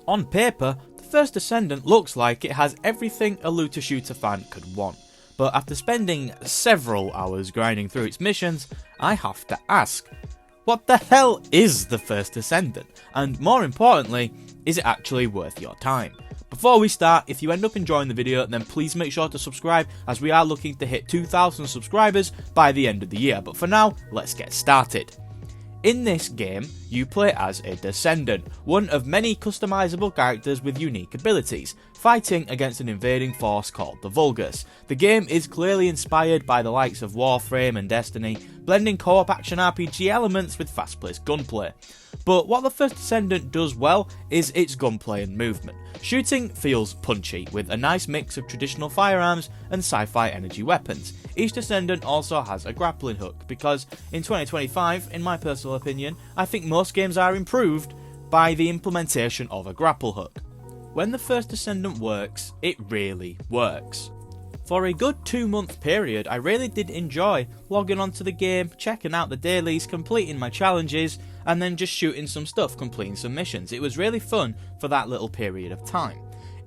On paper, the First Descendant looks like it has everything a looter shooter fan could want, but after spending several hours grinding through its missions, I have to ask, what the hell is the First Descendant? And more importantly, is it actually worth your time? Before we start, if you end up enjoying the video, then please make sure to subscribe, as we are looking to hit 2,000 subscribers by the end of the year. But for now, let's get started. In this game, you play as a Descendant, one of many customizable characters with unique abilities, fighting against an invading force called the Vulgus. The game is clearly inspired by the likes of Warframe and Destiny, blending co-op action RPG elements with fast-paced gunplay. But what the First Descendant does well is its gunplay and movement. Shooting feels punchy, with a nice mix of traditional firearms and sci-fi energy weapons. Each Descendant also has a grappling hook, because in 2025, in my personal opinion, I think most games are improved by the implementation of a grapple hook. When the First Descendant works, it really works. For a good 2-month period, I really did enjoy logging onto the game, checking out the dailies, completing my challenges, and then just shooting some stuff, completing some missions. It was really fun for that little period of time.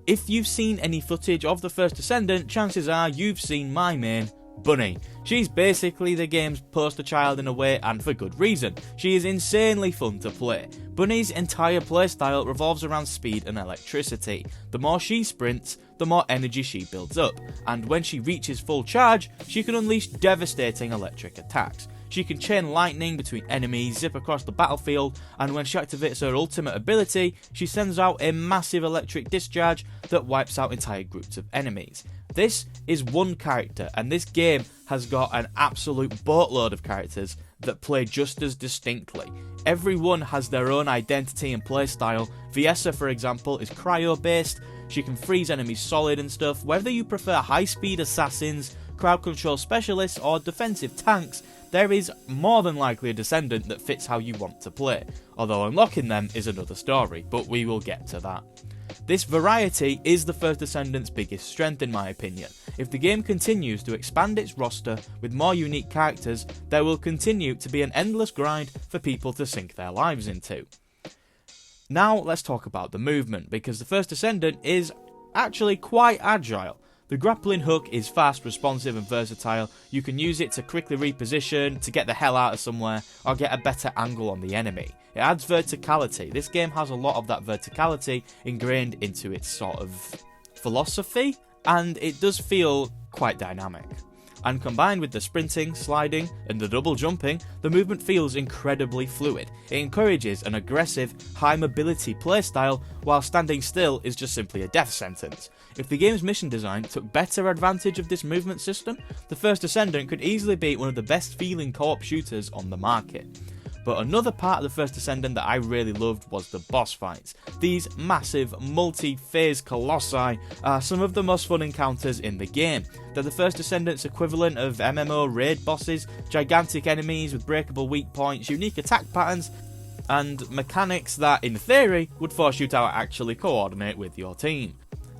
If you've seen any footage of the First Descendant, chances are you've seen my main, Bunny. She's basically the game's poster child in a way, and for good reason. She is insanely fun to play. Bunny's entire playstyle revolves around speed and electricity. The more she sprints, the more energy she builds up, and when she reaches full charge, she can unleash devastating electric attacks. She can chain lightning between enemies, zip across the battlefield, and when she activates her ultimate ability, she sends out a massive electric discharge that wipes out entire groups of enemies. This is one character, and this game has got an absolute boatload of characters that play just as distinctly. Everyone has their own identity and playstyle. Viessa, for example, is cryo-based. She can freeze enemies solid and stuff. Whether you prefer high-speed assassins, crowd control specialists, or defensive tanks, there is more than likely a Descendant that fits how you want to play, although unlocking them is another story, but we will get to that. This variety is the First Descendant's biggest strength in my opinion. If the game continues to expand its roster with more unique characters, there will continue to be an endless grind for people to sink their lives into. Now let's talk about the movement, because the First Descendant is actually quite agile. The grappling hook is fast, responsive and versatile. You can use it to quickly reposition, to get the hell out of somewhere, or get a better angle on the enemy. It adds verticality. This game has a lot of that verticality ingrained into its sort of philosophy, and it does feel quite dynamic. And combined with the sprinting, sliding, and the double jumping, the movement feels incredibly fluid. It encourages an aggressive, high mobility playstyle, while standing still is just simply a death sentence. If the game's mission design took better advantage of this movement system, the First Descendant could easily be one of the best feeling co-op shooters on the market. But another part of the First Descendant that I really loved was the boss fights. These massive, multi-phase colossi are some of the most fun encounters in the game. They're the First Descendant's equivalent of MMO raid bosses, gigantic enemies with breakable weak points, unique attack patterns, and mechanics that, in theory, would force you to actually coordinate with your team.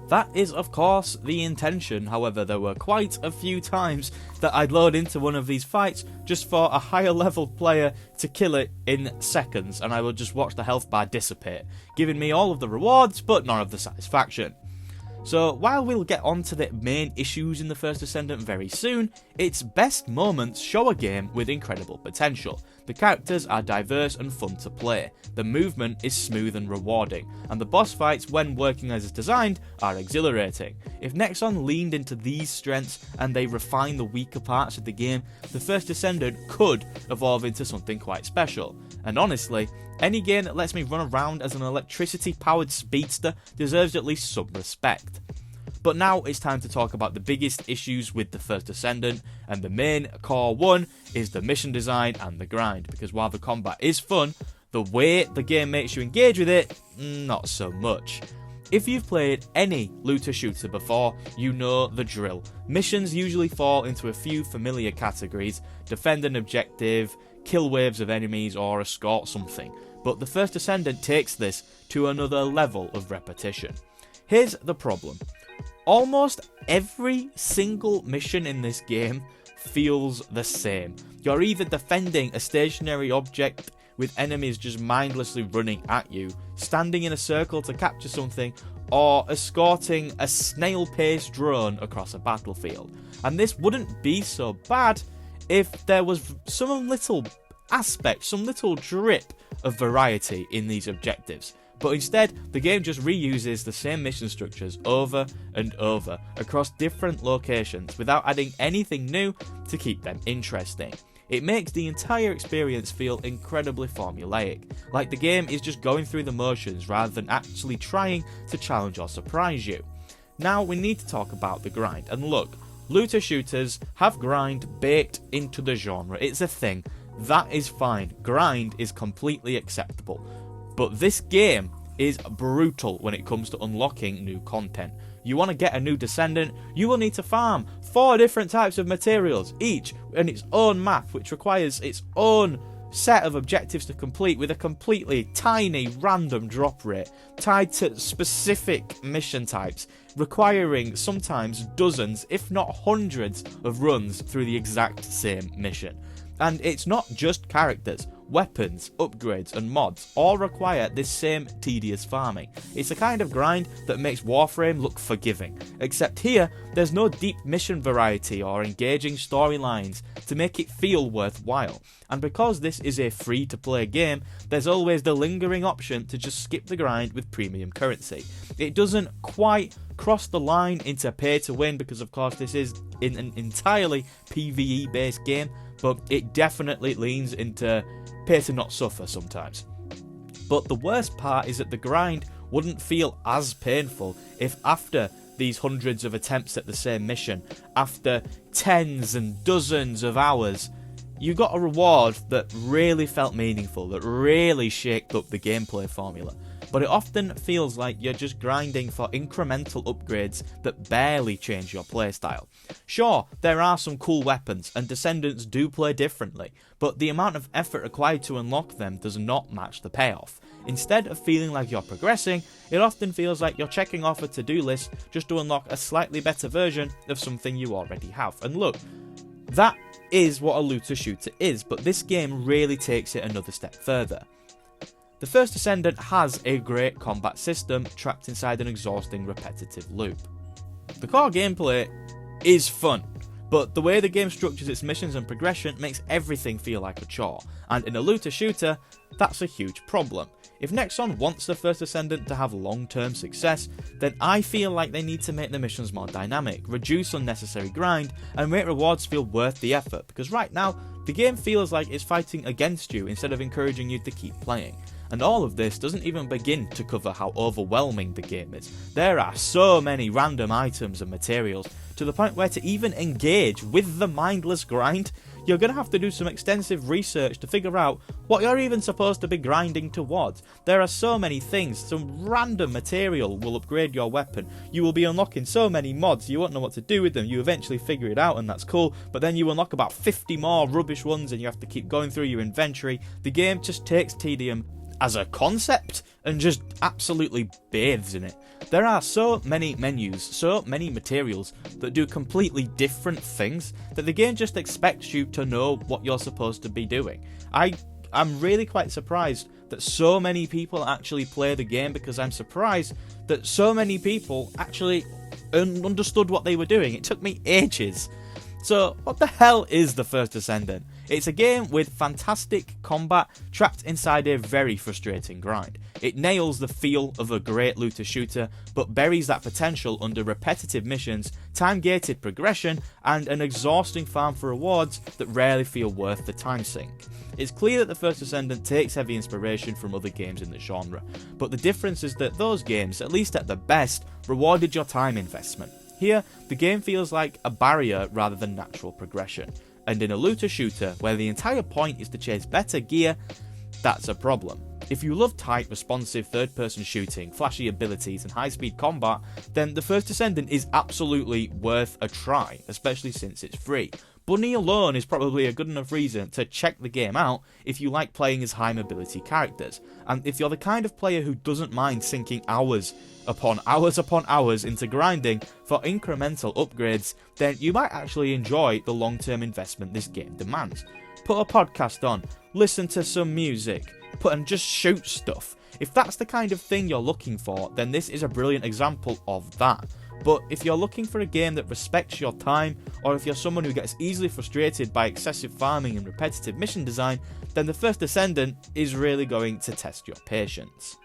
That is, of course, the intention. However, there were quite a few times that I'd load into one of these fights just for a higher level player to kill it in seconds, and I would just watch the health bar dissipate, giving me all of the rewards but none of the satisfaction. So while we'll get on to the main issues in the First Descendant very soon, its best moments show a game with incredible potential. The characters are diverse and fun to play, the movement is smooth and rewarding, and the boss fights, when working as designed, are exhilarating. If Nexon leaned into these strengths and they refined the weaker parts of the game, the First Descendant could evolve into something quite special. And honestly, any game that lets me run around as an electricity-powered speedster deserves at least some respect. But now it's time to talk about the biggest issues with the First Descendant, and the main core one is the mission design and the grind, because while the combat is fun, the way the game makes you engage with it, not so much. If you've played any looter shooter before, you know the drill. Missions usually fall into a few familiar categories: defend an objective, kill waves of enemies, or escort something. But the First Descendant takes this to another level of repetition. Here's the problem. Almost every single mission in this game feels the same. You're either defending a stationary object with enemies just mindlessly running at you, standing in a circle to capture something, or escorting a snail-paced drone across a battlefield. And this wouldn't be so bad if there was some little aspect, some little drip of variety in these objectives. But instead, the game just reuses the same mission structures over and over across different locations without adding anything new to keep them interesting. It makes the entire experience feel incredibly formulaic, like the game is just going through the motions rather than actually trying to challenge or surprise you. Now we need to talk about the grind, and look, looter shooters have grind baked into the genre. It's a thing. That is fine. Grind is completely acceptable. But this game is brutal when it comes to unlocking new content. You want to get a new Descendant, you will need to farm 4 different types of materials, each in its own map, which requires its own set of objectives to complete with a completely tiny random drop rate tied to specific mission types, requiring sometimes dozens, if not hundreds, of runs through the exact same mission. And it's not just characters. Weapons, upgrades and mods all require this same tedious farming. It's a kind of grind that makes Warframe look forgiving, except here there's no deep mission variety or engaging storylines to make it feel worthwhile. And because this is a free to play game, there's always the lingering option to just skip the grind with premium currency. It doesn't quite cross the line into pay to win because of course this is in an entirely PvE based game, but it definitely leans into pay to not suffer sometimes. But the worst part is that the grind wouldn't feel as painful if after these hundreds of attempts at the same mission, after tens and dozens of hours, you got a reward that really felt meaningful, that really shaked up the gameplay formula. But it often feels like you're just grinding for incremental upgrades that barely change your playstyle. Sure, there are some cool weapons, and Descendants do play differently, but the amount of effort required to unlock them does not match the payoff. Instead of feeling like you're progressing, it often feels like you're checking off a to-do list just to unlock a slightly better version of something you already have. And look, that is what a looter shooter is, but this game really takes it another step further. The First Descendant has a great combat system trapped inside an exhausting repetitive loop. The core gameplay is fun, but the way the game structures its missions and progression makes everything feel like a chore, and in a looter shooter, that's a huge problem. If Nexon wants the First Descendant to have long-term success, then I feel like they need to make the missions more dynamic, reduce unnecessary grind, and make rewards feel worth the effort, because right now, the game feels like it's fighting against you instead of encouraging you to keep playing. And all of this doesn't even begin to cover how overwhelming the game is. There are so many random items and materials, to the point where to even engage with the mindless grind, you're going to have to do some extensive research to figure out what you're even supposed to be grinding towards. There are so many things, some random material will upgrade your weapon, you will be unlocking so many mods, you won't know what to do with them, you eventually figure it out and that's cool, but then you unlock about 50 more rubbish ones and you have to keep going through your inventory. The game just takes tedium as a concept and just absolutely bathes in it. There are so many menus, so many materials that do completely different things that the game just expects you to know what you're supposed to be doing. I'm really quite surprised that so many people actually play the game, because I'm surprised that so many people actually understood what they were doing. It took me ages. So, what the hell is the First Descendant? It's a game with fantastic combat trapped inside a very frustrating grind. It nails the feel of a great looter shooter, but buries that potential under repetitive missions, time-gated progression, and an exhausting farm for rewards that rarely feel worth the time sink. It's clear that the First Descendant takes heavy inspiration from other games in the genre, but the difference is that those games, at least at the best, rewarded your time investment. Here, the game feels like a barrier rather than natural progression, and in a looter shooter, where the entire point is to chase better gear, that's a problem. If you love tight, responsive third-person shooting, flashy abilities and high-speed combat, then the First Descendant is absolutely worth a try, especially since it's free. Bunny alone is probably a good enough reason to check the game out if you like playing as high mobility characters, and if you're the kind of player who doesn't mind sinking hours upon hours into grinding for incremental upgrades, then you might actually enjoy the long-term investment this game demands. put a podcast on, listen to some music, and just shoot stuff. If that's the kind of thing you're looking for, then this is a brilliant example of that. But if you're looking for a game that respects your time, or if you're someone who gets easily frustrated by excessive farming and repetitive mission design, then the First Descendant is really going to test your patience.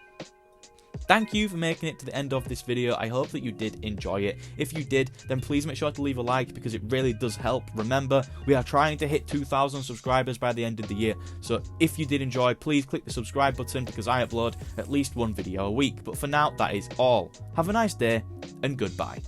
Thank you for making it to the end of this video. I hope that you did enjoy it. If you did, then please make sure to leave a like because it really does help. Remember, we are trying to hit 2,000 subscribers by the end of the year. So if you did enjoy, please click the subscribe button because I upload at least one video a week. But for now, that is all. Have a nice day and goodbye.